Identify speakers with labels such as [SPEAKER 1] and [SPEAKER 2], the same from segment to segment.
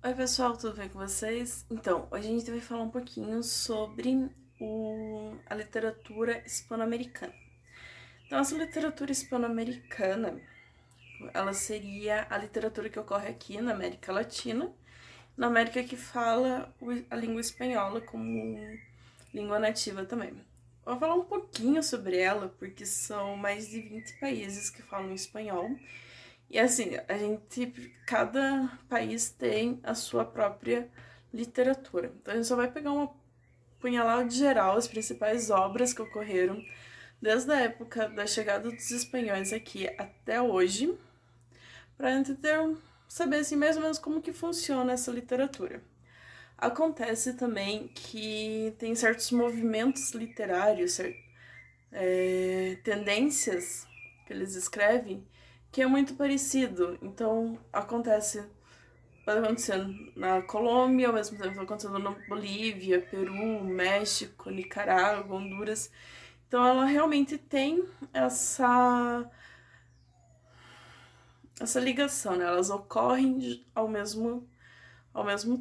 [SPEAKER 1] Oi pessoal, tudo bem com vocês? Então, hoje a gente vai falar um pouquinho sobre a literatura hispano-americana. Então, essa literatura hispano-americana, ela seria a literatura que ocorre aqui na América Latina, na América que fala a língua espanhola como língua nativa também. Vou falar um pouquinho sobre ela, porque são mais de 20 países que falam espanhol. E assim, cada país tem a sua própria literatura. Então a gente só vai pegar uma punhalada geral, as principais obras que ocorreram desde a época da chegada dos espanhóis aqui até hoje, para a gente saber assim, mais ou menos como que funciona essa literatura. Acontece também que tem certos movimentos literários, tendências que eles escrevem, que é muito parecido. Então, pode acontecer na Colômbia, ao mesmo tempo acontecendo na Bolívia, Peru, México, Nicarágua, Honduras. Então, ela realmente tem essa ligação, né? Elas ocorrem ao mesmo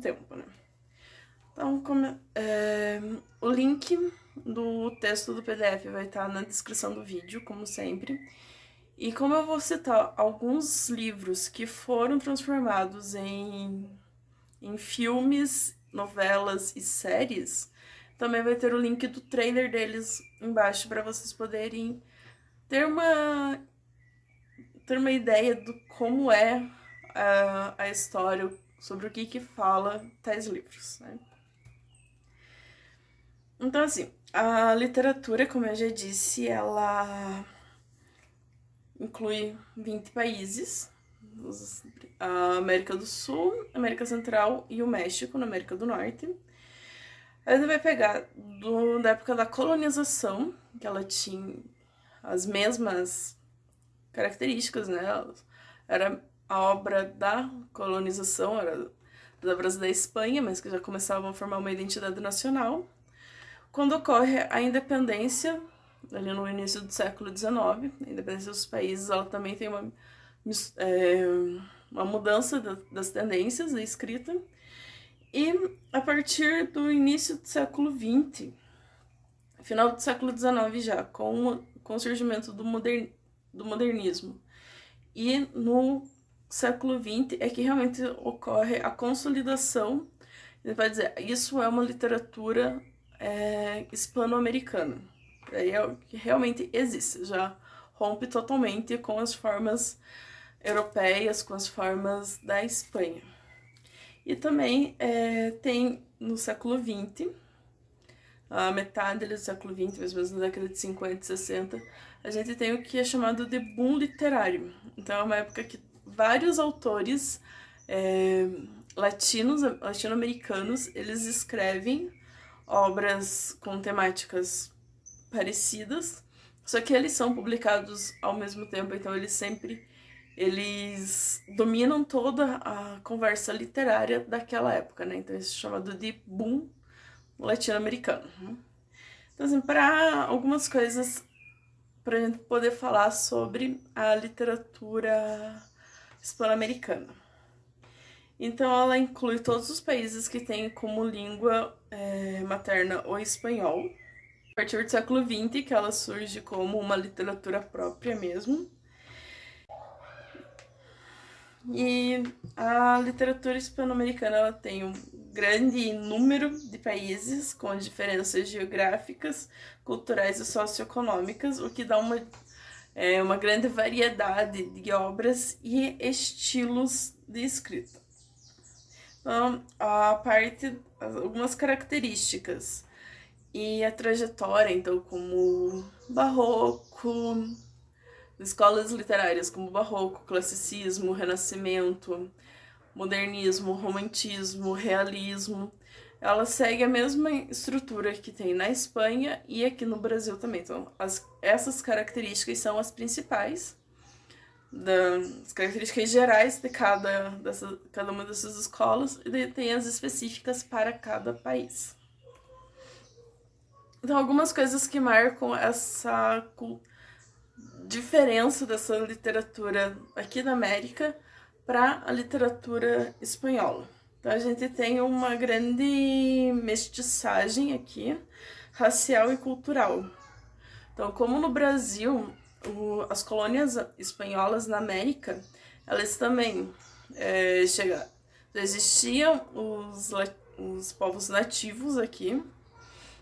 [SPEAKER 1] tempo, né? Então, o link do texto do PDF vai estar na descrição do vídeo, como sempre. E como eu vou citar alguns livros que foram transformados em filmes, novelas e séries, também vai ter o link do trailer deles embaixo para vocês poderem ter ter uma ideia do como é a história, sobre o que fala tais livros, né? Então, assim, a literatura, como eu já disse, ela inclui 20 países, a América do Sul, América Central e o México, na América do Norte. A gente vai pegar da época da colonização, que ela tinha as mesmas características, né? Era a obra da colonização, era das obras da Espanha, mas que já começavam a formar uma identidade nacional. Quando ocorre a independência, ali no início do século XIX, a independência dos países, ela também tem uma mudança das tendências da escrita. E a partir do início do século XX, final do século XIX já, com o surgimento do modernismo, e no século XX é que realmente ocorre a consolidação. Ele vai dizer, isso é uma literatura hispano-americana. É o que realmente existe, já rompe totalmente com as formas europeias, com as formas da Espanha. E também tem no século XX, a metade do século XX, mais ou menos na década de 50 e 60, a gente tem o que é chamado de boom literário. Então é uma época que vários autores latino-americanos, eles escrevem obras com temáticas parecidas, só que eles são publicados ao mesmo tempo, então eles dominam toda a conversa literária daquela época, né? Então isso é chamado de boom latino-americano. Então, assim, para algumas coisas para a gente poder falar sobre a literatura hispano-americana. Então, ela inclui todos os países que têm como língua materna o espanhol. A partir do século XX, que ela surge como uma literatura própria mesmo. E a literatura hispano-americana ela tem um grande número de países com diferenças geográficas, culturais e socioeconômicas, o que dá uma grande variedade de obras e estilos de escrita. Então, algumas características e a trajetória, então, como barroco, escolas literárias como barroco, classicismo, renascimento, modernismo, romantismo, realismo, ela segue a mesma estrutura que tem na Espanha e aqui no Brasil também. Então, essas características são as principais, as características gerais de cada uma dessas escolas, e tem as específicas para cada país. Então, algumas coisas que marcam essa diferença dessa literatura aqui da América para a literatura espanhola. Então a gente tem uma grande mestiçagem aqui, racial e cultural. Então, como no Brasil, as colônias espanholas na América, elas também chegaram. Já existiam os povos nativos aqui.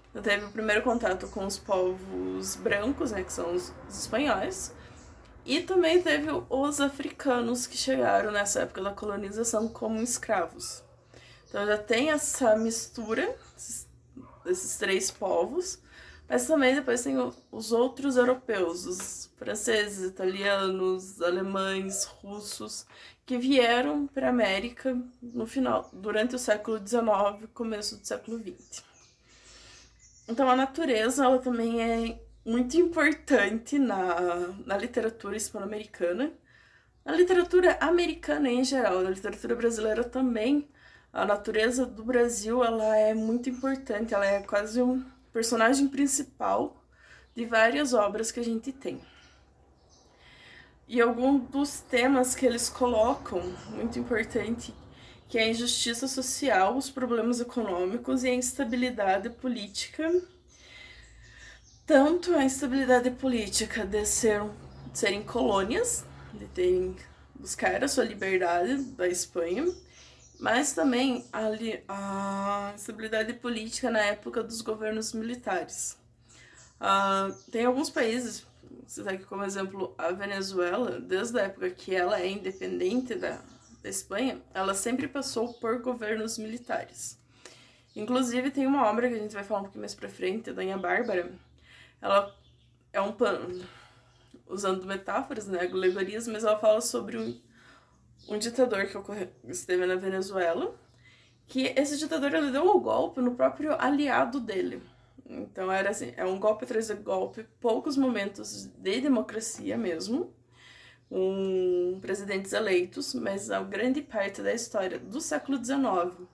[SPEAKER 1] Então, teve o primeiro contato com os povos brancos, né, que são os espanhóis. E também teve os africanos que chegaram nessa época da colonização como escravos. Então já tem essa mistura desses três povos, mas também depois tem os outros europeus, os franceses, italianos, alemães, russos, que vieram para a América no final, durante o século XIX, começo do século XX. Então a natureza, ela também é muito importante na literatura hispano-americana, na literatura americana em geral, na literatura brasileira também. A natureza do Brasil, ela é muito importante, ela é quase um personagem principal de várias obras que a gente tem. E algum dos temas que eles colocam, muito importante, que é a injustiça social, os problemas econômicos e a instabilidade política. Tanto a instabilidade política de serem colônias, de buscar a sua liberdade da Espanha, mas também a instabilidade política na época dos governos militares. Tem alguns países, citar aqui como exemplo a Venezuela, desde a época que ela é independente da Espanha, ela sempre passou por governos militares. Inclusive tem uma obra que a gente vai falar um pouquinho mais pra frente, a Dona Bárbara. Ela é usando metáforas, né, alegorias, mas ela fala sobre um ditador que esteve na Venezuela, que esse ditador ele deu um golpe no próprio aliado dele. Então era assim, é um golpe atrás de golpe, poucos momentos de democracia mesmo, com presidentes eleitos, mas a grande parte da história do século XIX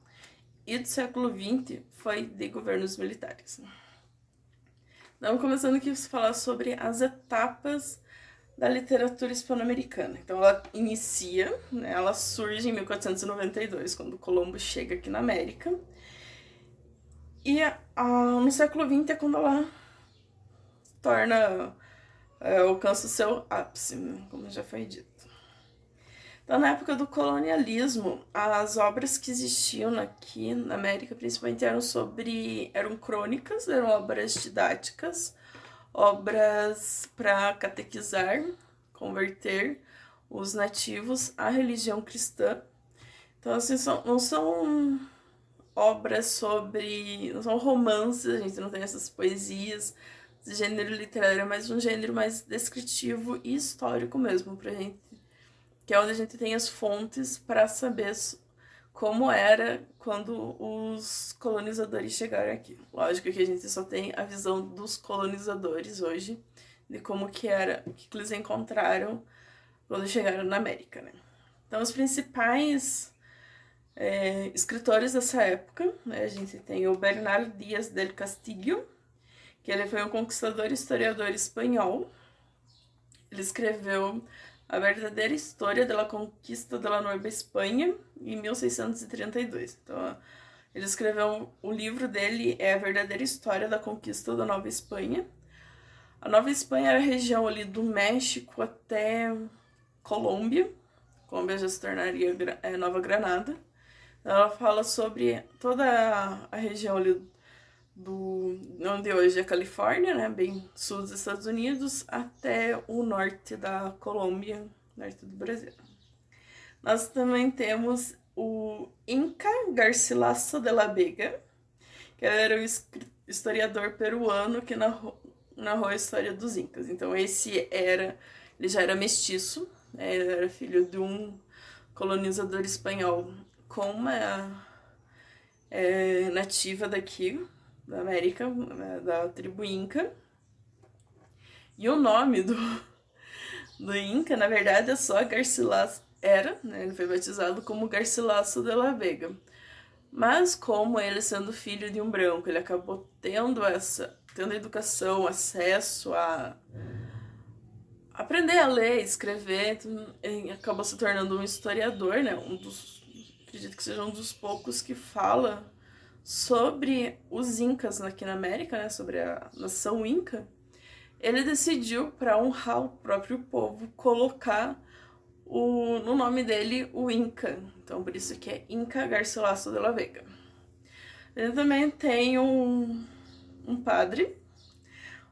[SPEAKER 1] e do século XX foi de governos militares. Então, começando aqui a falar sobre as etapas da literatura hispano-americana. Então, ela inicia, né, ela surge em 1492, quando Colombo chega aqui na América. E no século XX é quando ela alcança o seu ápice, né, como já foi dito. Então, na época do colonialismo, as obras que existiam aqui na América, principalmente, eram crônicas, eram obras didáticas, obras para catequizar, converter os nativos à religião cristã. Então, assim, não são obras não são romances, a gente não tem essas poesias de gênero literário, é mais um gênero mais descritivo e histórico mesmo, pra gente, que é onde a gente tem as fontes para saber como era quando os colonizadores chegaram aqui. Lógico que a gente só tem a visão dos colonizadores hoje, de como que era, o que eles encontraram quando chegaram na América, né? Então, os principais escritores dessa época, né, a gente tem o Bernal Díaz del Castillo, que ele foi um conquistador e historiador espanhol. Ele escreveu A Verdadeira História da Conquista da Nova Espanha, em 1632. Então, ele escreveu, o livro dele é A Verdadeira História da Conquista da Nova Espanha. A Nova Espanha era a região ali do México até Colômbia. Colômbia já se tornaria Nova Granada. Ela fala sobre toda a região ali onde hoje é a Califórnia, né, bem sul dos Estados Unidos, até o norte da Colômbia, norte do Brasil. Nós também temos o Inca Garcilaso de la Vega, que era um historiador peruano que narrou a história dos Incas. Então ele já era mestiço, né, ele era filho de um colonizador espanhol com uma nativa daqui, da América, da tribo Inca. E o nome do Inca, na verdade, é só Garcilaso. Né? Ele foi batizado como Garcilaso de la Vega. Mas como ele, sendo filho de um branco, ele acabou tendo educação, acesso a aprender a ler, escrever, ele acabou se tornando um historiador, né? Um dos acredito que seja um dos poucos que fala sobre os incas aqui na América, né, sobre a nação inca. Ele decidiu, para honrar o próprio povo, colocar no nome dele o Inca. Então, por isso que é Inca Garcilaso de la Vega. Ele também tem um padre,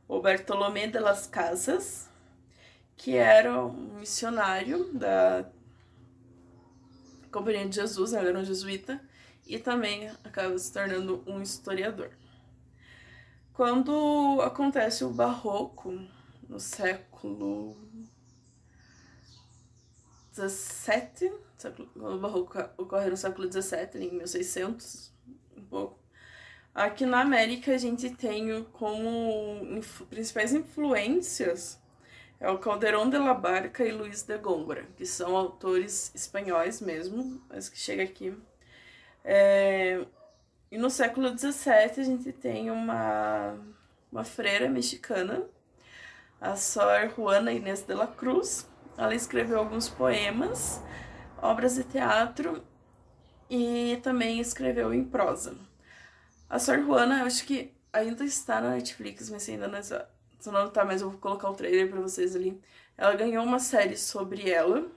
[SPEAKER 1] o Bartolomé de las Casas, que era um missionário da Companhia de Jesus, né? Ele era um jesuíta, e também acaba se tornando um historiador. Quando acontece o Barroco, no século XVII, o Barroco ocorre no século XVII, em 1600, um pouco. Aqui na América a gente tem como principais influências o Calderón de la Barca e Luis de Góngora, que são autores espanhóis mesmo, mas que chega aqui. E no século XVII a gente tem uma freira mexicana, a Sor Juana Inés de la Cruz. Ela escreveu alguns poemas, obras de teatro e também escreveu em prosa. A Sor Juana, eu acho que ainda está na Netflix, mas ainda não está. Se não tá, mas eu vou colocar o trailer pra vocês ali. Ela ganhou uma série sobre ela,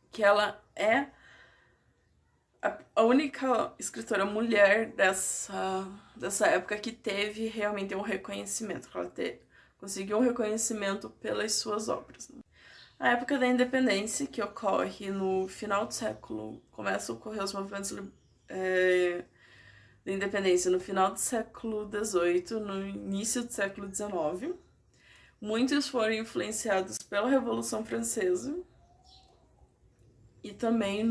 [SPEAKER 1] que ela é a única escritora mulher dessa época que teve realmente um reconhecimento. Ela conseguiu um reconhecimento pelas suas obras. A época da independência, que ocorre no final do século, começa a ocorrer os movimentos da independência no final do século XVIII, no início do século XIX. Muitos foram influenciados pela Revolução Francesa e também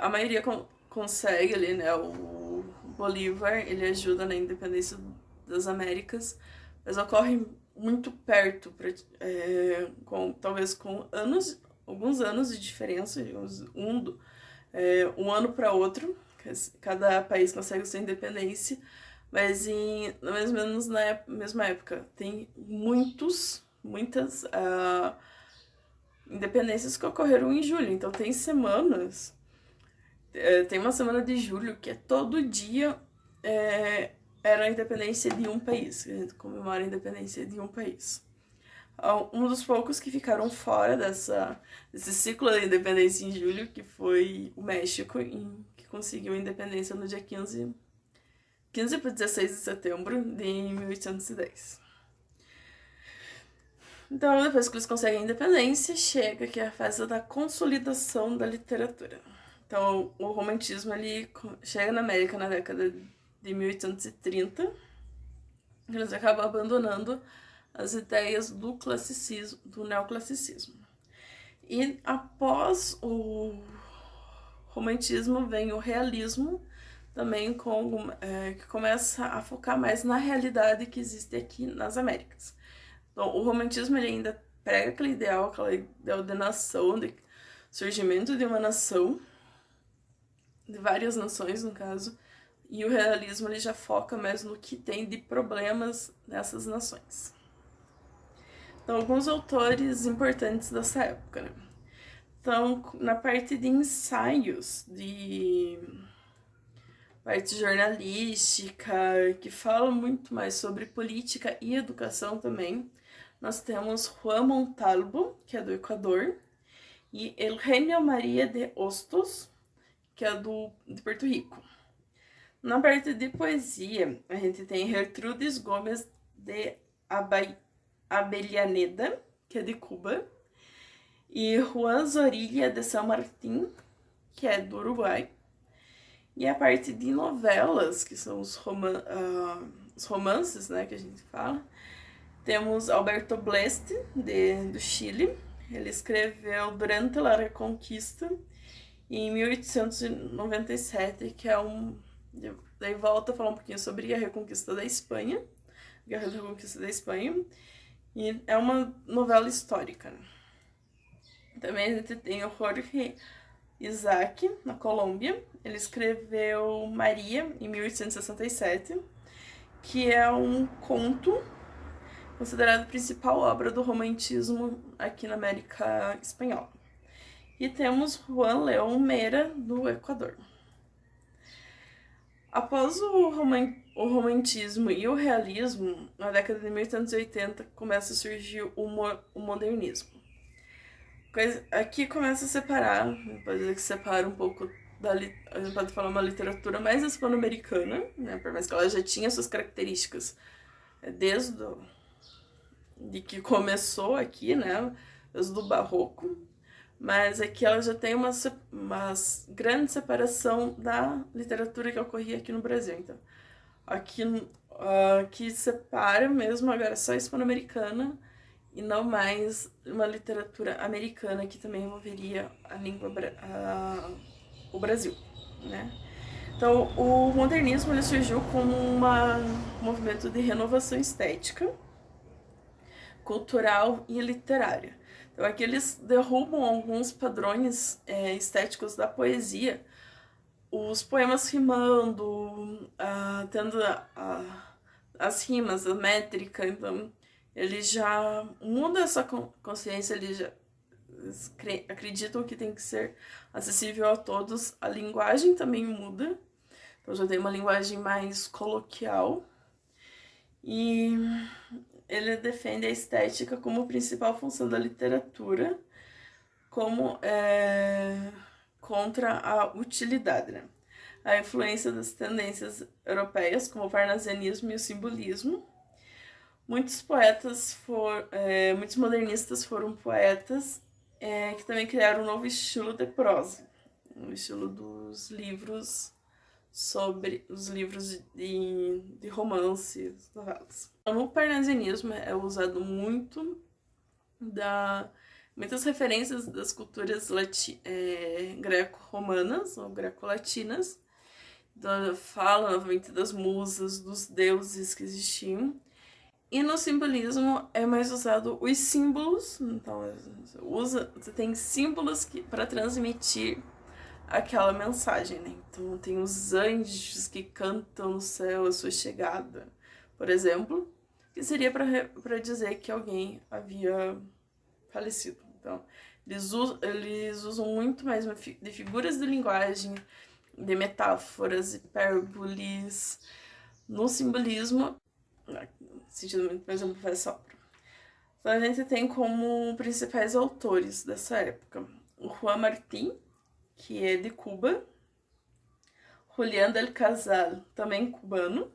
[SPEAKER 1] a maioria consegue ali, né? O Bolívar, ele ajuda na independência das Américas, mas ocorre muito perto, talvez com alguns anos de diferença, digamos, um ano para outro. Cada país consegue sua independência, mas mais ou menos na mesma época. Tem muitas independências que ocorreram em julho. Então tem semanas, tem uma semana de julho que todo dia era a independência de um país. A gente comemora a independência de um país. Um dos poucos que ficaram fora desse ciclo da independência em julho, que foi o México, que conseguiu a independência no dia 15 para 16 de setembro de 1810. Então, depois que eles conseguem a independência, chega que é a fase da consolidação da literatura. Então, o romantismo ali chega na América na década de 1830, eles acabam abandonando as ideias do classicismo, do neoclassicismo. E após o romantismo vem o realismo, também que começa a focar mais na realidade que existe aqui nas Américas. Então, o romantismo ele ainda prega aquele ideal de nação, de surgimento de uma nação, de várias nações no caso, e o realismo ele já foca mais no que tem de problemas nessas nações. Então, alguns autores importantes dessa época, né? Então, na parte de ensaios, parte jornalística, que fala muito mais sobre política e educação também, nós temos Juan Montalvo, que é do Equador, e Eugenio Maria de Hostos, que é de Porto Rico. Na parte de poesia, a gente tem Gertrudis Gomes de Avellaneda, que é de Cuba, e Juan Zorrilla de San Martín, que é do Uruguai. E a parte de novelas, que são os romances, né, que a gente fala, temos Alberto Bleste, do Chile. Ele escreveu Durante a Reconquista, em 1897, que é daí volta a falar um pouquinho sobre a Reconquista da Espanha, Guerra da Reconquista da Espanha, e é uma novela histórica. Também a gente tem o Jorge Isaac, na Colômbia. Ele escreveu Maria, em 1867, que é um conto considerado a principal obra do romantismo aqui na América Espanhola. E temos Juan León Mera, do Equador. Após o romantismo e o realismo, na década de 1880 começa a surgir o modernismo. Aqui começa a separar, pode dizer que separa um pouco a gente pode falar uma literatura mais hispano-americana, né, por mais que ela já tinha suas características desde de que começou aqui, né, desde o Barroco, mas aqui ela já tem uma grande separação da literatura que ocorria aqui no Brasil. Então, aqui separa mesmo agora só hispano-americana e não mais uma literatura americana que também envolveria a língua o Brasil, né? Então, o modernismo ele surgiu como um movimento de renovação estética, cultural e literária. Então, aqui eles derrubam alguns padrões estéticos da poesia, os poemas rimando, tendo as rimas, a métrica. Então, ele já muda essa consciência, ele já acreditam que tem que ser acessível a todos. A linguagem também muda, então já tem uma linguagem mais coloquial. E ele defende a estética como principal função da literatura, como contra a utilidade, né? A influência das tendências europeias, como o parnasianismo e o simbolismo. Muitos modernistas foram poetas que também criaram um novo estilo de prosa, o estilo dos livros sobre os livros de romances, novelas. No parnasianismo é usado muitas referências das culturas greco-romanas ou greco-latinas. Então, fala novamente das musas, dos deuses que existiam. E no simbolismo é mais usado os símbolos. Então, você tem símbolos para transmitir aquela mensagem, né? Então, tem os anjos que cantam no céu a sua chegada, por exemplo, que seria para dizer que alguém havia falecido. Então, eles usam muito mais de figuras de linguagem, de metáforas, hipérboles, no simbolismo, no sentido muito mais amplo dessa obra. Então, a gente tem como principais autores dessa época o Juan Martín, que é de Cuba, Julián del Casal, também cubano,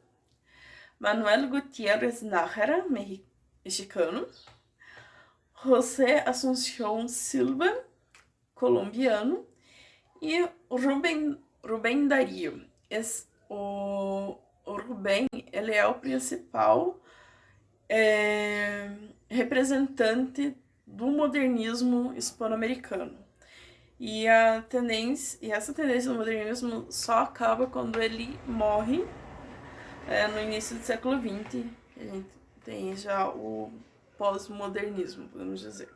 [SPEAKER 1] Manuel Gutiérrez Nájera, mexicano, José Asunción Silva, colombiano, e Rubén Darío. O Rubén, ele é o principal representante do modernismo hispano-americano. E essa tendência do modernismo só acaba quando ele morre no início do século XX. A gente tem já o pós-modernismo, podemos dizer.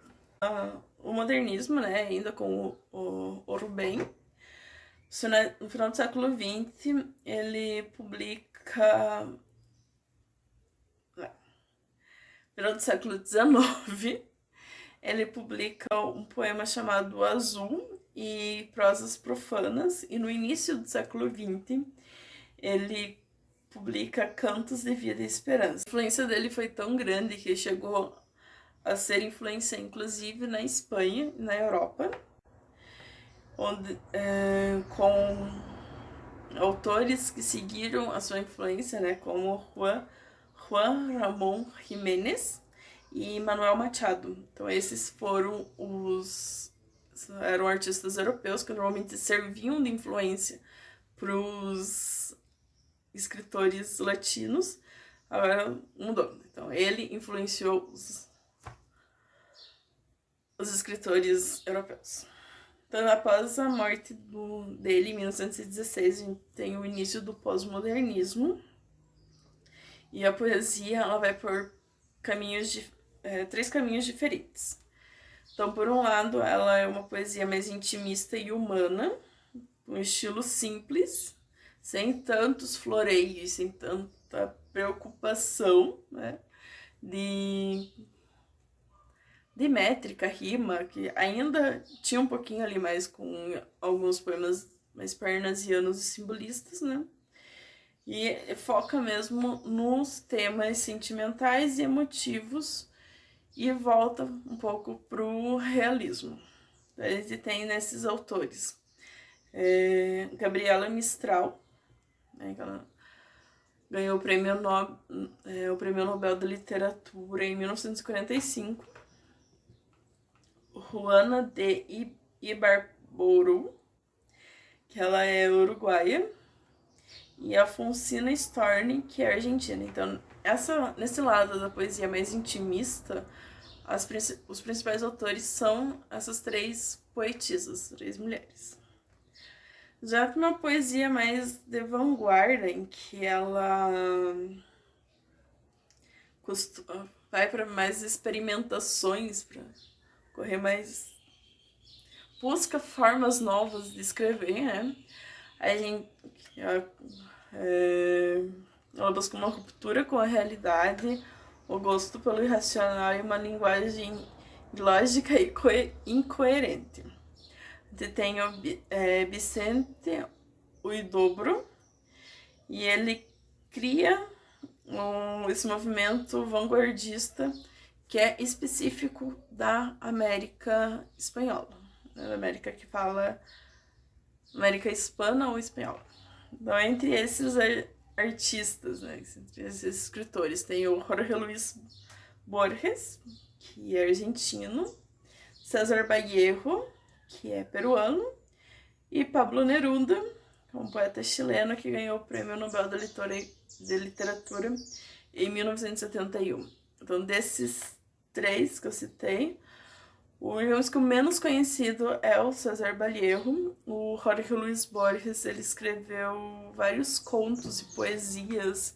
[SPEAKER 1] O modernismo, né, ainda com o Rubén, no final do século XX, ele publica... No final do século XIX, ele publica um poema chamado Azul e Prosas Profanas, e no início do século XX, ele publica Cantos de Vida e Esperança. A influência dele foi tão grande que chegou a ser influência, inclusive, na Espanha e na Europa, onde, com autores que seguiram a sua influência, né, como Juan Ramón Jiménez e Manuel Machado. Então, esses eram artistas europeus que normalmente serviam de influência para os escritores latinos. Agora mudou. Então, ele influenciou os escritores europeus. Então, após a morte dele, em 1916, a gente tem o início do pós-modernismo. E a poesia, ela vai por três caminhos diferentes. Então, por um lado, ela é uma poesia mais intimista e humana, um estilo simples, sem tantos floreios, sem tanta preocupação, né, de de métrica, rima, que ainda tinha um pouquinho ali mais com alguns poemas mais parnasianos e simbolistas, né? E foca mesmo nos temas sentimentais e emotivos e volta um pouco pro realismo. A gente tem nesses autores Gabriela Mistral, né, que ela ganhou o Prêmio Nobel da Literatura em 1945. Juana de Ibarburu, que ela é uruguaia, e a Alfonsina Storni, que é argentina. Então, nesse lado da poesia mais intimista, os principais autores são essas três poetisas, três mulheres. Já que uma poesia mais de vanguarda, em que ela vai para mais experimentações, para correr mais... busca formas novas de escrever, né? Ela busca uma ruptura com a realidade, o gosto pelo irracional e uma linguagem lógica e incoerente. Tem o Vicente Huidobro, e ele cria esse movimento vanguardista que é específico da América espanhola, né? Da América que fala América hispana ou espanhola. Então, entre esses artistas, né, entre esses escritores, tem o Jorge Luis Borges, que é argentino, César Vallejo, que é peruano, e Pablo Neruda, que é um poeta chileno que ganhou o Prêmio Nobel de Literatura em 1971. Então, desses três que eu citei, o menos conhecido é o César Vallejo. O Jorge Luis Borges, ele escreveu vários contos e poesias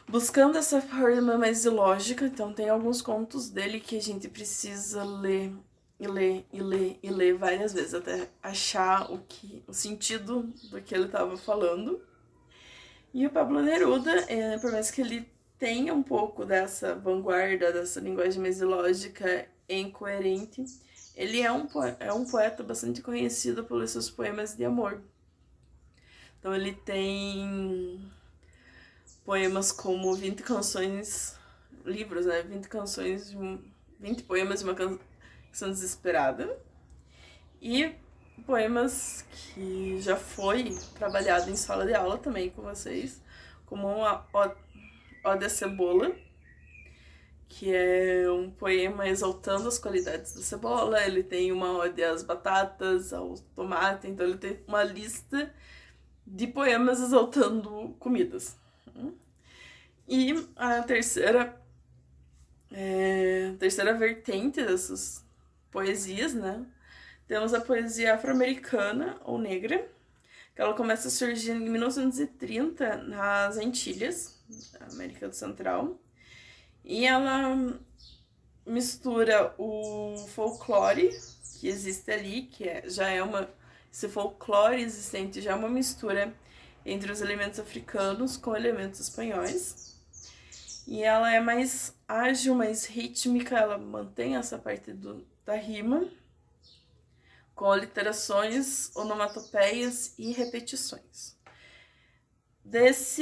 [SPEAKER 1] buscando essa forma mais ilógica. Então, tem alguns contos dele que a gente precisa ler e ler e ler e ler várias vezes até achar o sentido do que ele estava falando. E o Pablo Neruda, por mais que ele tenha um pouco dessa vanguarda, dessa linguagem mais ilógica e incoerente, ele é um poeta bastante conhecido pelos seus poemas de amor. Então ele tem poemas como 20 canções, livros, né? 20 canções, 20 poemas de uma canção desesperada. E poemas que já foi trabalhado em sala de aula também com vocês, como uma Ode à Cebola, que é um poema exaltando as qualidades da cebola. Ele tem uma ode às batatas, ao tomate, então ele tem uma lista de poemas exaltando comidas. E a terceira vertente dessas poesias, né? Temos a poesia afro-americana ou negra, que ela começa a surgir em 1930 nas Antilhas, da América Central. E ela mistura o folclore que existe ali, que esse folclore existente já é uma mistura entre os elementos africanos com elementos espanhóis. E ela é mais ágil, mais rítmica, ela mantém essa parte da rima, com aliterações, onomatopeias e repetições. Dessa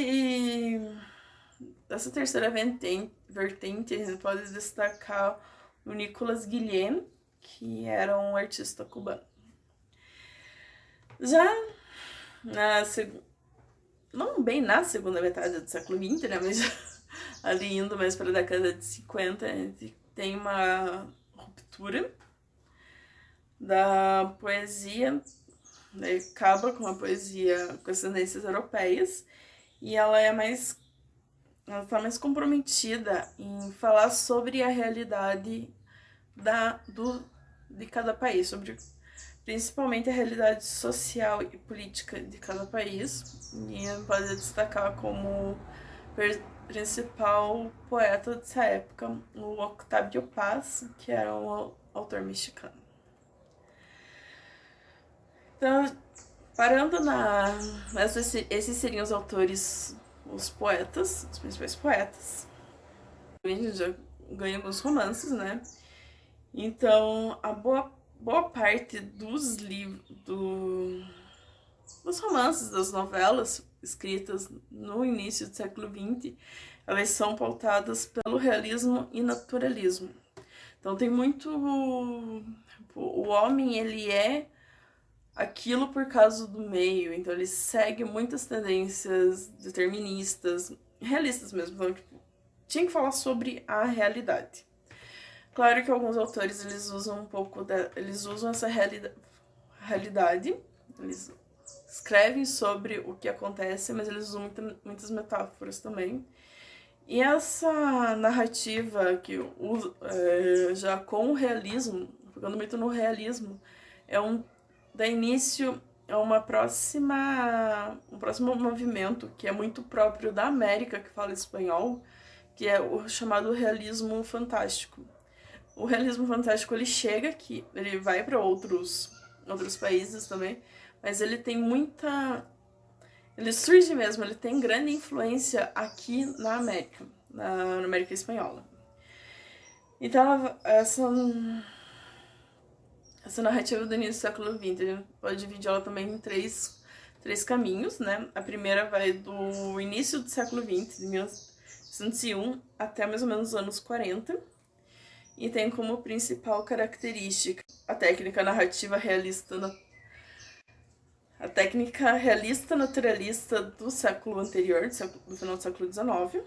[SPEAKER 1] terceira vertente, a gente pode destacar o Nicolas Guilhem, que era um artista cubano. Já não bem na segunda metade do século XX, né, mas ali indo mais para a década de 50, a gente tem uma ruptura da poesia, né, acaba com a poesia com as tendências europeias, e ela está mais comprometida em falar sobre a realidade de cada país, sobre principalmente a realidade social e política de cada país. E pode destacar como principal poeta dessa época o Octavio Paz, que era um autor mexicano. Então, parando esses seriam os autores, os poetas, os principais poetas. A gente já ganha alguns romances, né? Então, a boa parte dos dos romances, das novelas escritas no início do século XX, elas são pautadas pelo realismo e naturalismo. Então tem muito... O homem, ele é aquilo por causa do meio, então ele segue muitas tendências deterministas, realistas mesmo, então, tipo, tinha que falar sobre a realidade. Claro que alguns autores, eles usam um pouco eles usam essa realidade, eles escrevem sobre o que acontece, mas eles usam muitas metáforas também. E essa narrativa que já com o realismo, ficando muito no realismo, dá início a um próximo movimento que é muito próprio da América, que fala espanhol, que é o chamado realismo fantástico. O realismo fantástico, ele chega aqui, ele vai para outros países também, mas ele tem muita... Ele surge mesmo, ele tem grande influência aqui na América, na América Espanhola. Então, essa narrativa do início do século XX, a gente pode dividir ela também em três caminhos, né? A primeira vai do início do século XX, de 1901 até mais ou menos os anos 40, e tem como principal característica a técnica narrativa realista naturalista do século anterior, do final do século XIX,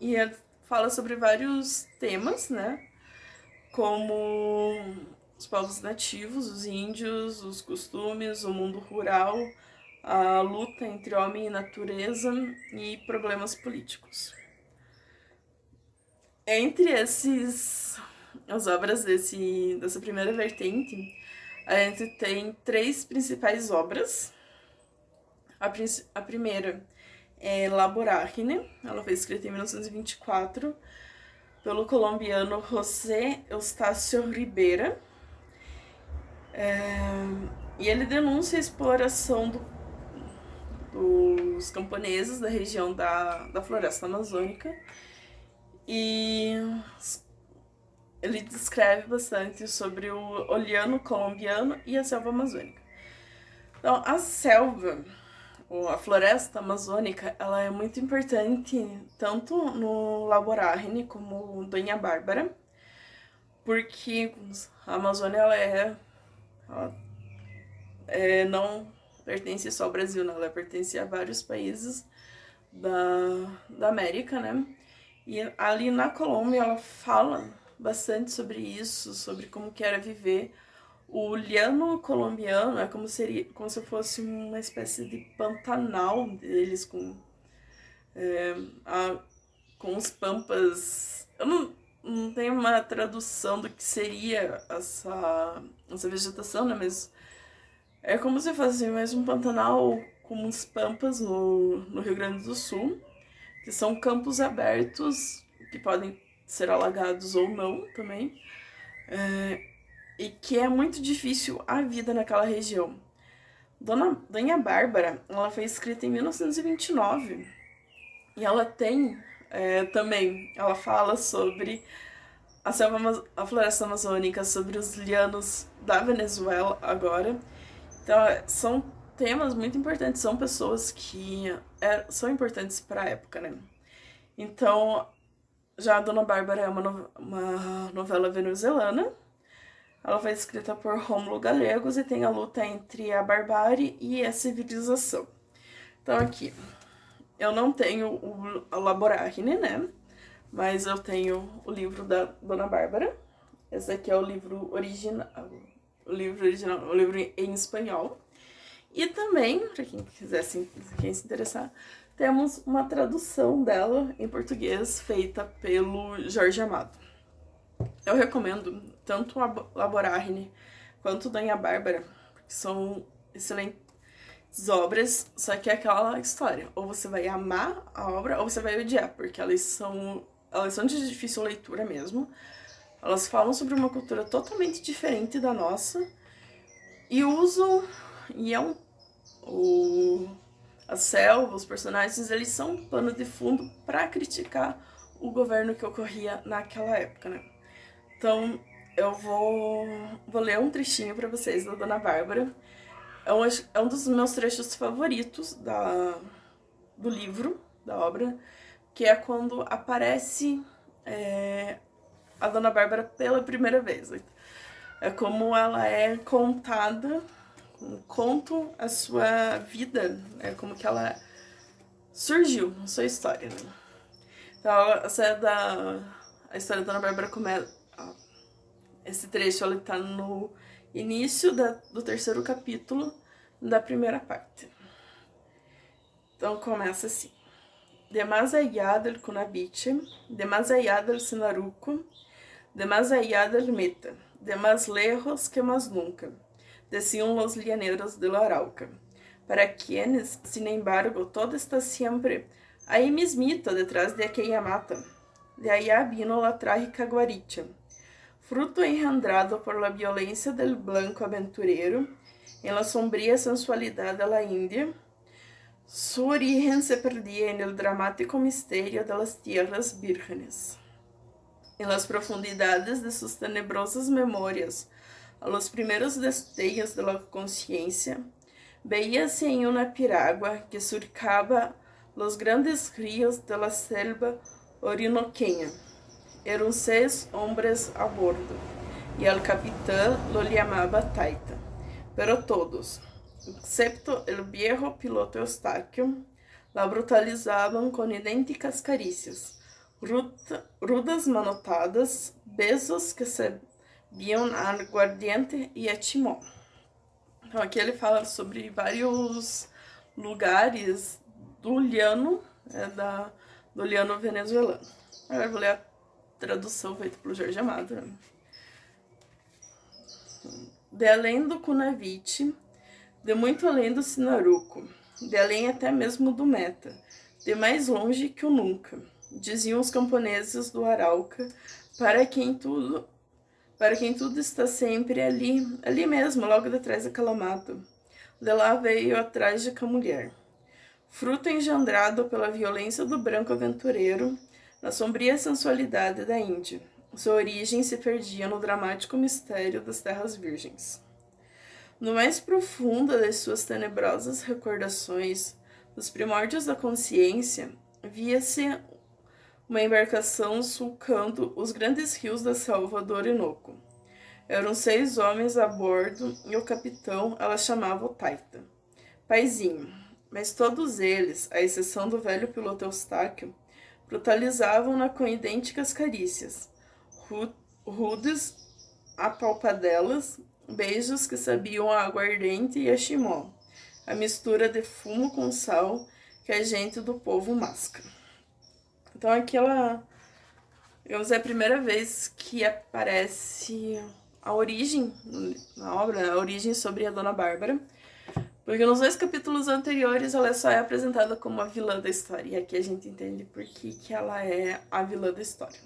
[SPEAKER 1] e fala sobre vários temas, né? Como os povos nativos, os índios, os costumes, o mundo rural, a luta entre homem e natureza e problemas políticos. Entre as obras dessa primeira vertente, a gente tem três principais obras. A primeira é Laboragine, ela foi escrita em 1924 pelo colombiano José Eustácio Ribera. E ele denuncia a exploração dos camponeses da região da floresta amazônica. E ele descreve bastante sobre o Oliano colombiano e a selva amazônica. Então, a selva, ou a floresta amazônica, ela é muito importante tanto no Laboragine como no Dona Bárbara, porque a Amazônia ela não pertence só ao Brasil, não, ela pertence a vários países da América, né? E ali na Colômbia ela fala bastante sobre isso, sobre como que era viver. O llano colombiano é como se fosse uma espécie de Pantanal deles, com os pampas. Eu não tenho uma tradução do que seria essa vegetação, né? Mas é como se fosse mais um Pantanal com uns pampas no Rio Grande do Sul, que são campos abertos que podem ser alagados ou não também, e que é muito difícil a vida naquela região. Dona Bárbara, ela foi escrita em 1929 e ela tem também, ela fala sobre a floresta amazônica, sobre os llanos da Venezuela agora. Então, são temas muito importantes, são pessoas que são importantes para a época, né? Então, já a Dona Bárbara é uma novela venezuelana. Ela foi escrita por Rômulo Gallegos e tem a luta entre a barbárie e a civilização. Então, aqui, eu não tenho o Laboragine, né? Mas eu tenho o livro da Dona Bárbara. Esse aqui é o livro original, o livro em espanhol. E também, para quem se interessar, temos uma tradução dela em português feita pelo Jorge Amado. Eu recomendo tanto a Laboragine quanto Dona Bárbara, porque são excelentes obras, só que é aquela história. Ou você vai amar a obra, ou você vai odiar, porque elas são de difícil leitura mesmo. Elas falam sobre uma cultura totalmente diferente da nossa e a selva, os personagens, eles são um pano de fundo para criticar o governo que ocorria naquela época, né? Então, eu vou ler um trechinho para vocês da Dona Bárbara. É um dos meus trechos favoritos do livro, da obra, que é quando aparece a Dona Bárbara pela primeira vez. É como ela é contada, conto a sua vida, como que ela surgiu, a sua história. Né? Então, a história da Dona Bárbara começa. Esse trecho ele tá no início do terceiro capítulo da primeira parte. Então começa assim. De más allá del Cunabiche, de más allá del Sinaruco, de más allá del Meta, de más lejos que más nunca, decían los llaneros de la Arauca, para quienes, sin embargo, todo está siempre ahí mismito detrás de aquella mata. De allá vino la trágica guaricha, fruto engendrado por la violencia del blanco aventurero en la sombría sensualidad de la India. Su origen se perdía en el dramático misterio de las tierras vírgenes. En las profundidades de sus tenebrosas memorias, a los primeros destellos de la conciencia, veíase en una piragua que surcaba los grandes ríos de la selva orinoqueña. Eran 6 hombres a bordo, y al capitán lo llamaba Taita, pero todos, excepto el viejo piloto Eustaquio, la brutalizaban con idênticas carícias, rudas manotadas, besos que sabiam a aguardiente e a timão. Então aqui ele fala sobre vários lugares do Llano, do Llano venezuelano. Agora eu vou ler a tradução feita pelo Jorge Amado. Né? De além do Cunavite, de muito além do Sinaruco, de além até mesmo do Meta, de mais longe que o nunca, diziam os camponeses do Arauca, para quem tudo está sempre ali mesmo, logo detrás daquela mata. De lá veio a trágica mulher, fruto engendrado pela violência do branco aventureiro, na sombria sensualidade da Índia. Sua origem se perdia no dramático mistério das terras virgens. No mais profundo das suas tenebrosas recordações, nos primórdios da consciência, via-se uma embarcação sulcando os grandes rios da selva do Orinoco. Eram 6 homens a bordo e o capitão ela chamava o Taita, paizinho, mas todos eles, à exceção do velho piloto Eustáquio, brutalizavam-na com idênticas carícias, rudes apalpadelas, beijos que sabiam a aguardente e a chimó, a mistura de fumo com sal que a gente do povo masca. Então aqui ela, digamos, é a primeira vez que aparece a origem na obra, a origem sobre a Dona Bárbara, porque nos 2 capítulos anteriores ela só é apresentada como a vilã da história, e aqui a gente entende por que ela é a vilã da história.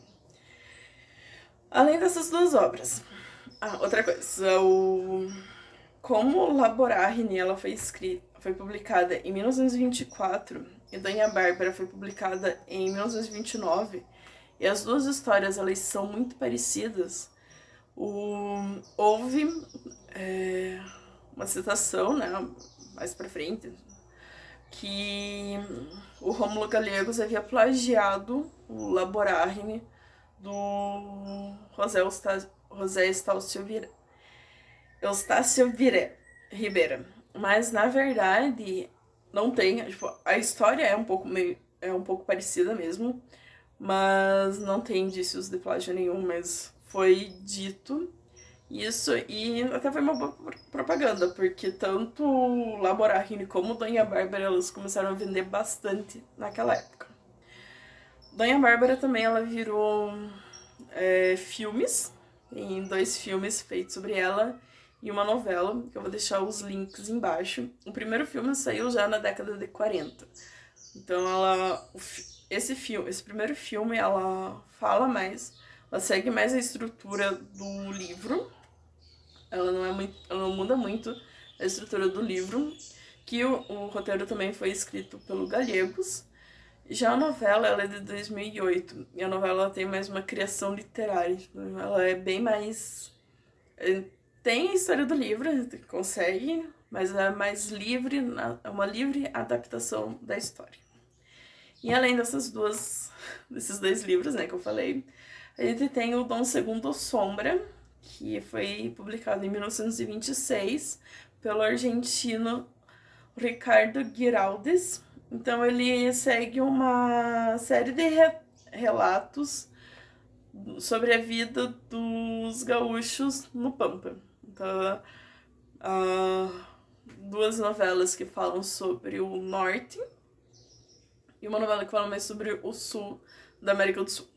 [SPEAKER 1] Além dessas 2 obras, outra coisa, como La Boragine ela foi publicada em 1924 e Dona Bárbara foi publicada em 1929, e as 2 histórias elas são muito parecidas, houve uma citação, né, mais pra frente, que o Rômulo Gallegos havia plagiado o La Boragine do José Estácio Ribeira. Mas, na verdade, não tem... Tipo, a história é um pouco parecida mesmo, mas não tem indícios de plágio nenhum, mas foi dito isso, e até foi uma boa propaganda, porque tanto La Boragine como Dona Bárbara, elas começaram a vender bastante naquela época. Dona Bárbara também, ela virou filmes, tem 2 filmes feitos sobre ela e uma novela, que eu vou deixar os links embaixo. O primeiro filme saiu já na década de 40. Então esse primeiro filme, ela fala mais, ela segue mais a estrutura do livro. Ela não muda muito a estrutura do livro, que o roteiro também foi escrito pelo Gallegos. Já a novela, ela é de 2008, e a novela ela tem mais uma criação literária, ela é bem mais... Tem a história do livro, consegue, mas é mais livre, é uma livre adaptação da história. E além desses dois livros, né, que eu falei, a gente tem o Dom Segundo Sombra, que foi publicado em 1926 pelo argentino Ricardo Giraldes. Então ele segue uma série de relatos sobre a vida dos gaúchos no Pampa. Então, duas novelas que falam sobre o norte e uma novela que fala mais sobre o sul da América do Sul.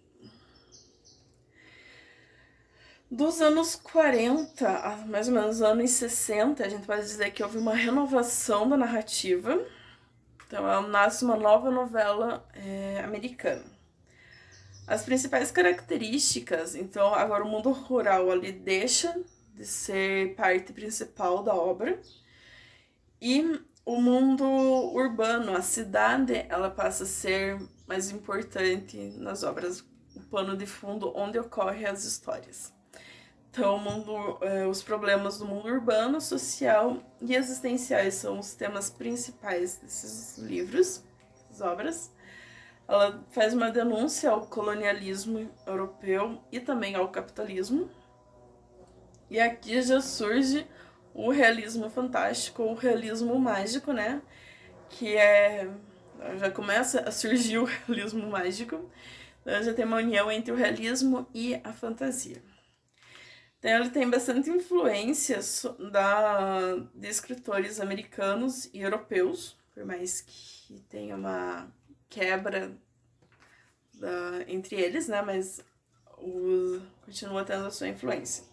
[SPEAKER 1] Dos anos 40, mais ou menos anos 60, a gente pode dizer que houve uma renovação da narrativa. Então, nasce uma nova novela americana. As principais características, então, agora o mundo rural ali deixa de ser parte principal da obra e o mundo urbano, a cidade, ela passa a ser mais importante nas obras, o pano de fundo onde ocorrem as histórias. Então, os problemas do mundo urbano, social e existenciais são os temas principais desses livros, dessas obras. Ela faz uma denúncia ao colonialismo europeu e também ao capitalismo. E aqui já surge o realismo fantástico, o realismo mágico, né? Que já começa a surgir o realismo mágico. Então, já tem uma união entre o realismo e a fantasia. Então, ele tem bastante influência de escritores americanos e europeus, por mais que tenha uma quebra entre eles, né? Mas continua tendo a sua influência.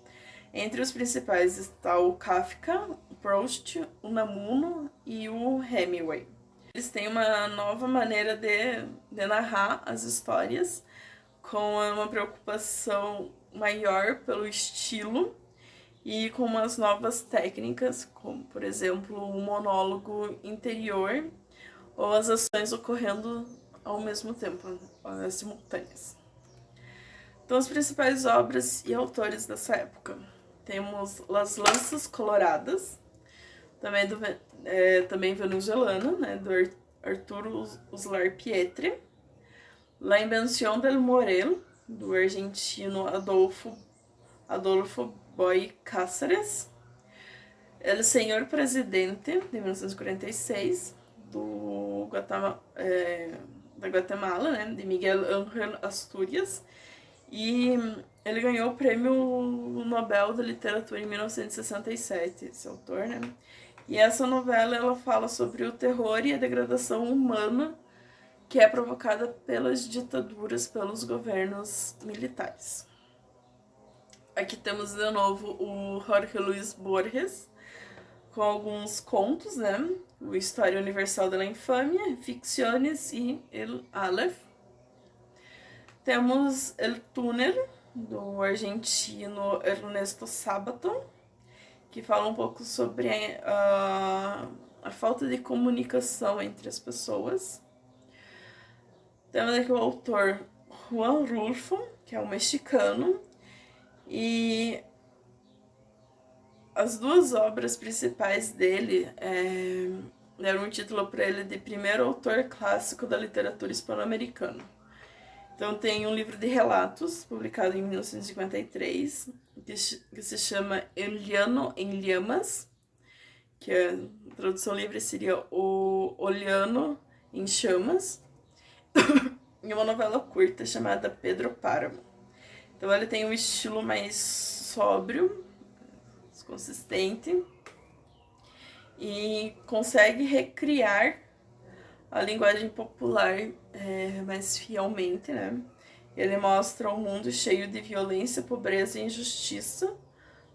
[SPEAKER 1] Entre os principais está o Kafka, o Proust, o Unamuno e o Hemingway. Eles têm uma nova maneira de narrar as histórias, com uma preocupação maior pelo estilo e com umas novas técnicas, como, por exemplo, o monólogo interior ou as ações ocorrendo ao mesmo tempo, simultâneas. Então, as principais obras e autores dessa época. Temos Las Lanças Coloradas, também venezuelana, né, do Arturo Uslar Pietri. La Invención del Morel, do argentino Adolfo Boy Cáceres. El Senhor Presidente, de 1946, da Guatemala, né, de Miguel Ángel Asturias. E ele ganhou o Prêmio Nobel da Literatura em 1967, esse autor, né? E essa novela, ela fala sobre o terror e a degradação humana que é provocada pelas ditaduras, pelos governos militares. Aqui temos de novo o Jorge Luis Borges, com alguns contos, né? O História Universal da Infâmia, Ficciones e El Aleph. Temos El Túnel, do argentino Ernesto Sábato, que fala um pouco sobre a falta de comunicação entre as pessoas. Temos aqui o autor Juan Rulfo, que é um mexicano, e as duas obras principais dele deram um título para ele de primeiro autor clássico da literatura hispano-americana. Então tem um livro de relatos, publicado em 1953, que se chama El Llano en Llamas, que a tradução livre seria O Olhano em Chamas, e uma novela curta chamada Pedro Páramo. Então ele tem um estilo mais sóbrio, consistente, e consegue recriar a linguagem popular mais fielmente, né? Ele mostra um mundo cheio de violência, pobreza e injustiça,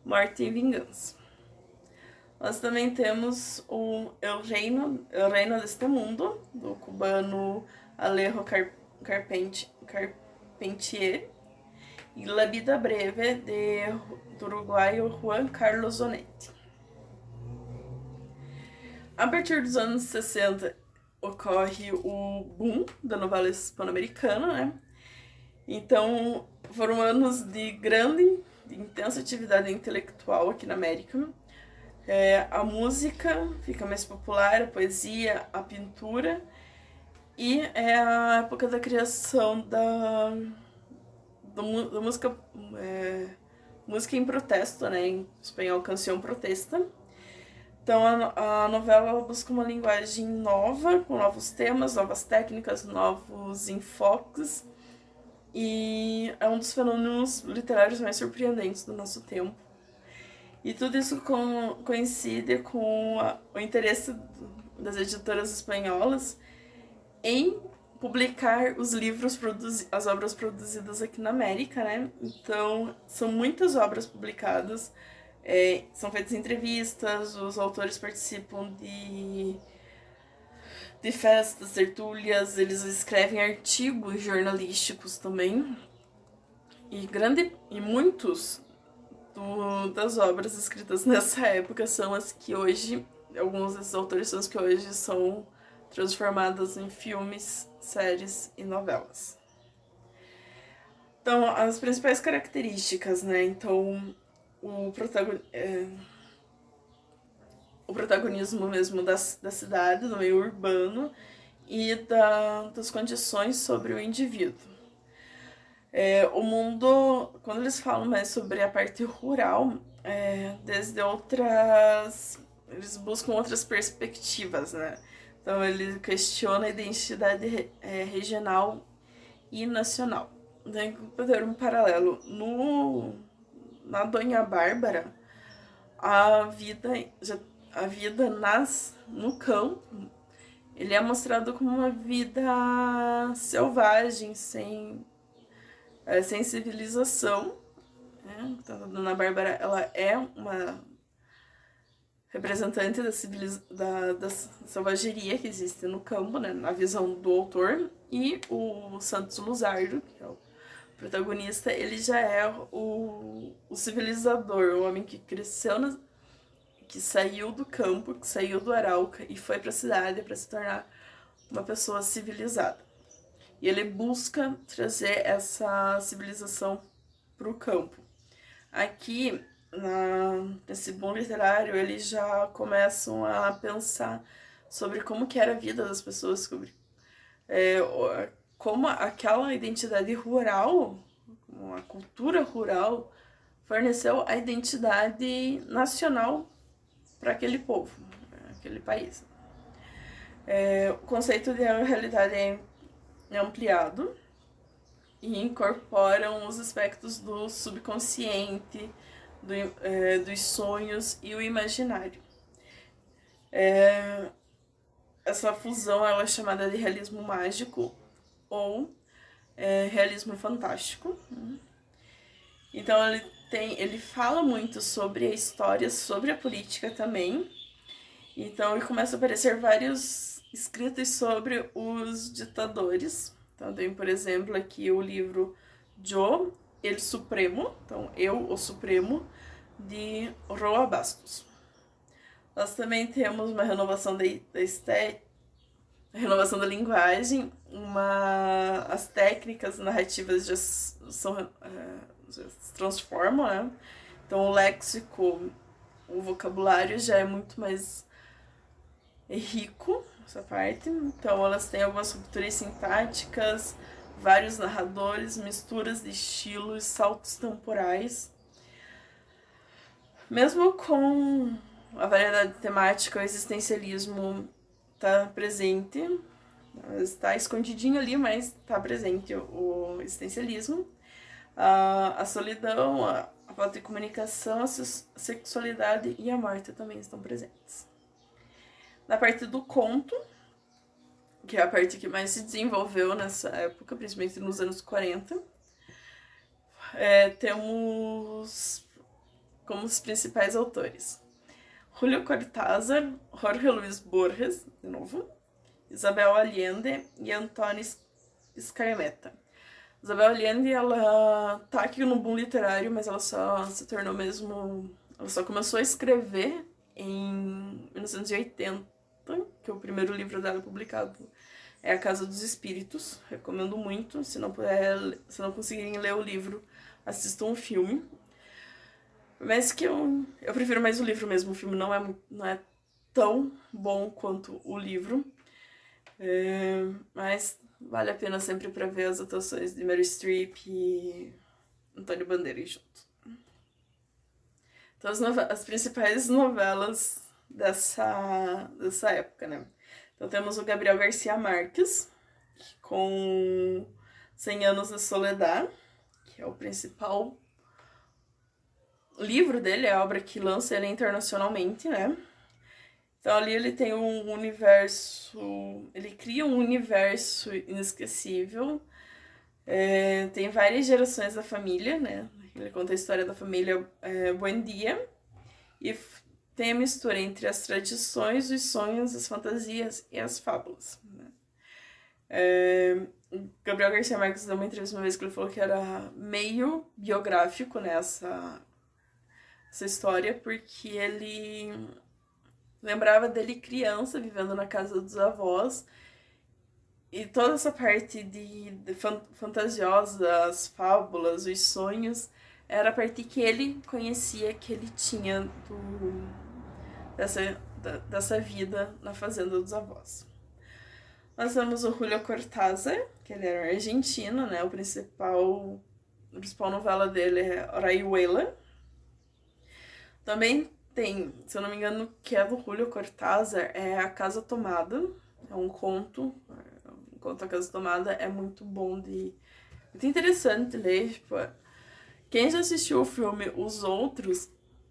[SPEAKER 1] morte e vingança. Nós também temos o El Reino deste Mundo, do cubano Alejo Carpentier, e La Vida Breve, do uruguaio Juan Carlos Onetti. A partir dos anos 60, ocorre o boom da novela hispano-americana, né? Então, foram anos de grande, de intensa atividade intelectual aqui na América. A música fica mais popular, a poesia, a pintura, e é a época da criação da música, música em protesto, né? Em espanhol, canção protesta. Então a novela ela busca uma linguagem nova, com novos temas, novas técnicas, novos enfoques, e é um dos fenômenos literários mais surpreendentes do nosso tempo. E tudo isso coincide com o interesse das editoras espanholas em publicar os livros, as obras produzidas aqui na América, né? Então, são muitas obras publicadas, são feitas entrevistas, os autores participam de festas, tertúlias, eles escrevem artigos jornalísticos também. E muitos das obras escritas nessa época são as que hoje, alguns desses autores são as que hoje são transformadas em filmes, séries e novelas. Então, as principais características, né? Então, o protagonismo mesmo da cidade, do meio urbano, e das condições sobre o indivíduo. O mundo, quando eles falam mais sobre a parte rural, desde eles buscam outras perspectivas, né? Então ele questiona a identidade regional e nacional. Então, para ter um paralelo, na Dona Bárbara, a vida no campo, ele é mostrado como uma vida selvagem, sem civilização, né? Então, a Dona Bárbara ela é uma representante da selvageria que existe no campo, né? Na visão do autor, e o Santos Luzardo, que é o protagonista, ele já é o civilizador, o homem que cresceu, que saiu do campo, que saiu do Arauca e foi para a cidade para se tornar uma pessoa civilizada. E ele busca trazer essa civilização para o campo. Aqui, nesse boom literário, eles já começam a pensar sobre como que era a vida das pessoas, sobre como aquela identidade rural, a cultura rural, forneceu a identidade nacional para aquele povo, aquele país. O conceito de realidade é ampliado e incorporam os aspectos do subconsciente, dos sonhos e o imaginário. Essa fusão ela é chamada de realismo mágico ou realismo fantástico. Então ele fala muito sobre a história, sobre a política também. Então ele começa a aparecer vários escritos sobre os ditadores. Então tem, por exemplo, aqui o livro Yo, El Supremo, então Eu, o Supremo, de Roa Bastos. Nós também temos uma renovação da estética, renovação da linguagem, as técnicas narrativas já se transformam, né? Então o léxico, o vocabulário já é muito mais rico, essa parte. Então elas têm algumas rupturas sintáticas, vários narradores, misturas de estilos, saltos temporais. Mesmo com a variedade temática, o existencialismo está presente, está escondidinho ali, mas está presente o existencialismo. A solidão, a falta de comunicação, a sexualidade e a morte também estão presentes. Na parte do conto, que é a parte que mais se desenvolveu nessa época, principalmente nos anos 40, temos como os principais autores Julio Cortázar, Jorge Luis Borges, de novo, Isabel Allende e Antônio Scarametta. Isabel Allende, ela tá aqui no boom literário, mas ela só se tornou mesmo... Ela só começou a escrever em 1980, que o primeiro livro dela publicado é A Casa dos Espíritos. Recomendo muito. Se não conseguirem ler o livro, assistam o filme. Mas que eu prefiro mais o livro mesmo. O filme não é tão bom quanto o livro. Mas vale a pena sempre para ver as atuações de Meryl Streep e Antônio Bandeiras junto. Então, as principais novelas dessa época, né? Então, temos o Gabriel Garcia Marques, com 100 Anos de Soledad, que é o principal livro dele, é a obra que lança ele internacionalmente, né? Então, ali ele tem um universo... Ele cria um universo inesquecível. Tem várias gerações da família, né? Ele conta a história da família Buendia. E tem a mistura entre as tradições, os sonhos, as fantasias e as fábulas, né? Gabriel Garcia Marques deu uma entrevista uma vez que ele falou que era meio biográfico, né, essa história, porque ele lembrava dele criança, vivendo na casa dos avós, e toda essa parte de fantasiosa, as fábulas, os sonhos, era a parte que ele conhecia, que ele tinha dessa vida na fazenda dos avós. Nós temos o Julio Cortázar, que ele era argentino, né? A principal novela dele é Rayuela. Também tem, se eu não me engano, que é do Julio Cortázar, é A Casa Tomada. É um conto. O conto A Casa Tomada é muito bom muito interessante ler. Tipo, quem já assistiu o filme Os Outros,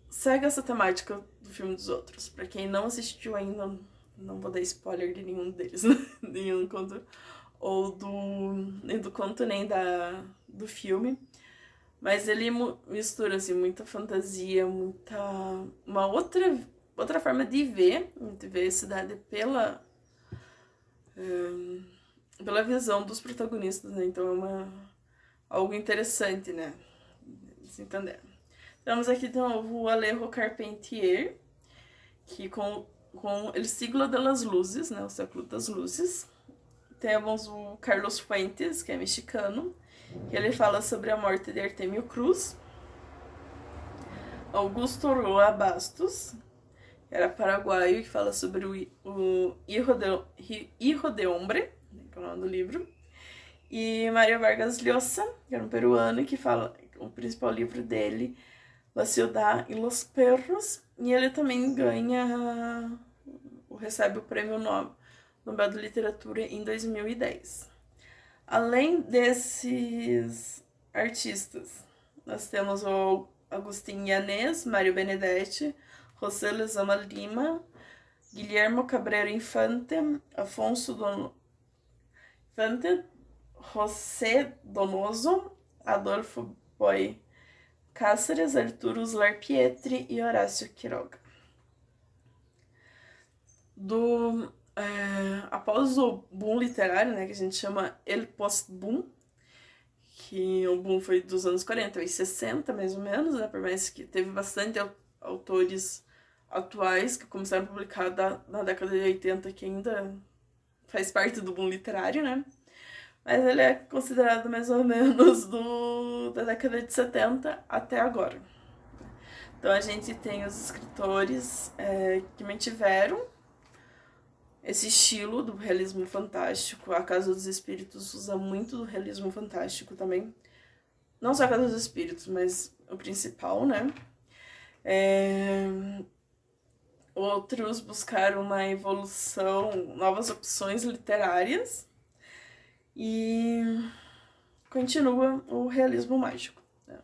[SPEAKER 1] segue essa temática do filme dos outros. Pra quem não assistiu ainda, não vou dar spoiler de nenhum deles, nenhum conto, nem do conto, nem do filme. Mas ele mistura, assim, muita fantasia, uma outra forma de ver a cidade pela visão dos protagonistas, né? Então é algo interessante, né? Se entender. Temos aqui de novo o Alejo Carpentier, que com El Siglo de las Luzes, né? O Século das Luzes. Temos o Carlos Fuentes, que é mexicano, que ele fala sobre a morte de Artemio Cruz. Augusto Roa Bastos, que era paraguaio, que fala sobre o Hijo de Hombre, que é o nome do livro. E Mario Vargas Llosa, que era um peruano, que fala o principal livro dele, La Ciudad y los Perros. E ele também recebe o prêmio Nobel de Literatura em 2010. Além desses artistas, nós temos o Agustín Yanez, Mário Benedetti, José Lezama Lima, Guillermo Cabrera Infante, Infante, José Donoso, Adolfo Boy Cáceres, Arturo Uslar Pietri e Horácio Quiroga. Após o boom literário, né, que a gente chama El Post-Boom, que o boom foi dos anos 40 e 60, mais ou menos, né, por mais que teve bastante autores atuais que começaram a publicar na década de 80, que ainda faz parte do boom literário, né, mas ele é considerado mais ou menos da década de 70 até agora. Então a gente tem os escritores que mantiveram esse estilo do realismo fantástico. A Casa dos Espíritos usa muito do realismo fantástico também. Não só a Casa dos Espíritos, mas o principal, né? Outros buscaram uma evolução, novas opções literárias. E continua o realismo mágico, né?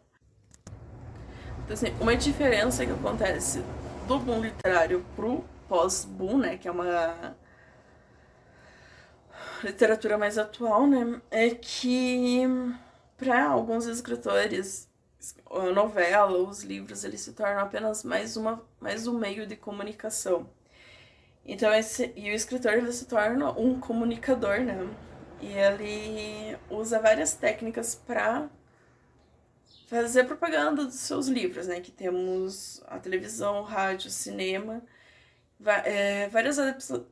[SPEAKER 1] Então, assim, uma diferença que acontece do boom literário pro pós-boom, né, que é uma literatura mais atual, né, é que para alguns escritores a novela, os livros, eles se tornam apenas mais um meio de comunicação. Então e o escritor ele se torna um comunicador, né? E ele usa várias técnicas para fazer propaganda dos seus livros, né? Que temos a televisão, o rádio, o cinema. várias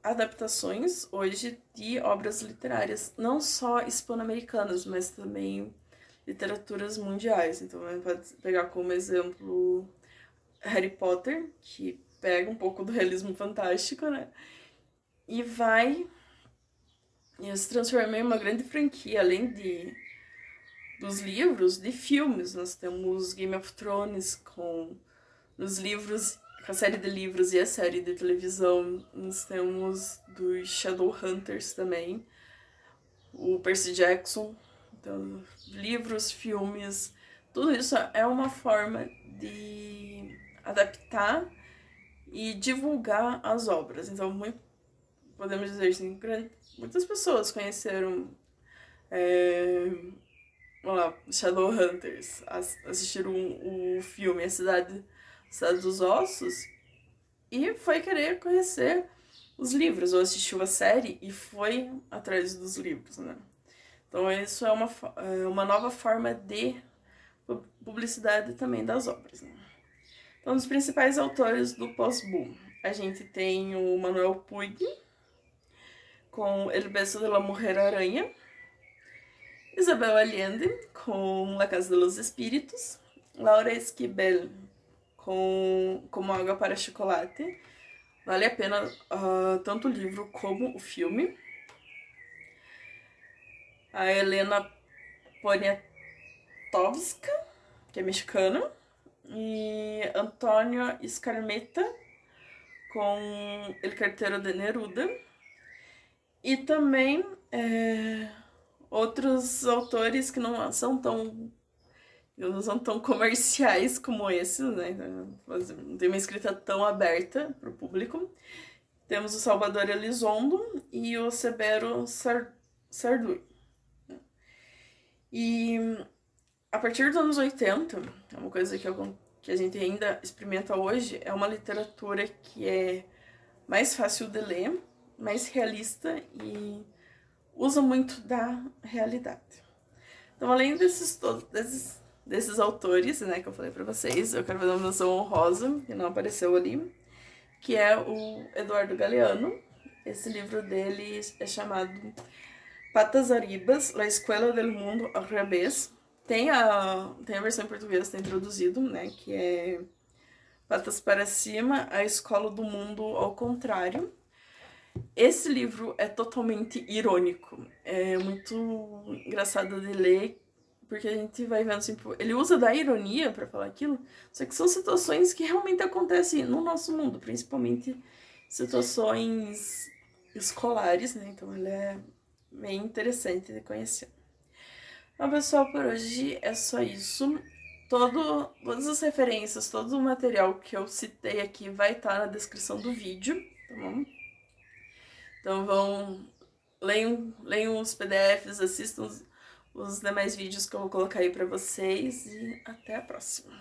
[SPEAKER 1] adaptações hoje de obras literárias, não só hispano-americanas, mas também literaturas mundiais. Então, pode pegar como exemplo Harry Potter, que pega um pouco do realismo fantástico, né? E se transformar em uma grande franquia, além dos livros, de filmes. Nós temos Game of Thrones com os livros, com a série de livros e a série de televisão. Nós temos dos Shadowhunters também, o Percy Jackson. Então, livros, filmes, tudo isso é uma forma de adaptar e divulgar as obras. Então, podemos dizer assim, muitas pessoas conheceram vamos lá, Shadowhunters, assistiram o filme A Cidade dos Ossos e foi querer conhecer os livros, ou assistiu a série e foi atrás dos livros, né? Então isso é uma nova forma de publicidade também das obras, né? Então, dos principais autores do pós-boom, a gente tem o Manuel Puig, com El Beso de la Mujer Aranha, Isabel Allende, com La Casa de los Espíritos, Laura Esquivel, com Como Água para Chocolate. Vale a pena tanto o livro como o filme. A Helena Poniatowska, que é mexicana, e Antônio Escarmeta, com El Carteiro de Neruda. E também outros autores que não são tão comerciais como esses, né? Não tem uma escrita tão aberta para o público. Temos o Salvador Elizondo e o Severo Sarduy. E a partir dos anos 80, é uma coisa que a gente ainda experimenta hoje, é uma literatura que é mais fácil de ler, mais realista e usa muito da realidade. Então, além desses autores, né, que eu falei pra vocês, eu quero fazer uma menção honrosa, que não apareceu ali, que é o Eduardo Galeano. Esse livro dele é chamado Patas Arribas, La Escuela del Mundo al Revés. Tem a versão em português, tem traduzido, né, que é Patas para Cima, a Escola do Mundo ao Contrário. Esse livro é totalmente irônico, é muito engraçado de ler, porque a gente vai vendo assim, ele usa da ironia para falar aquilo, só que são situações que realmente acontecem no nosso mundo, principalmente situações escolares, né? Então ele é bem interessante de conhecer. Então, pessoal, por hoje é só isso. Todas as referências, todo o material que eu citei aqui vai estar na descrição do vídeo, tá bom? Então leiam os PDFs, assistam os demais vídeos que eu vou colocar aí pra vocês e até a próxima.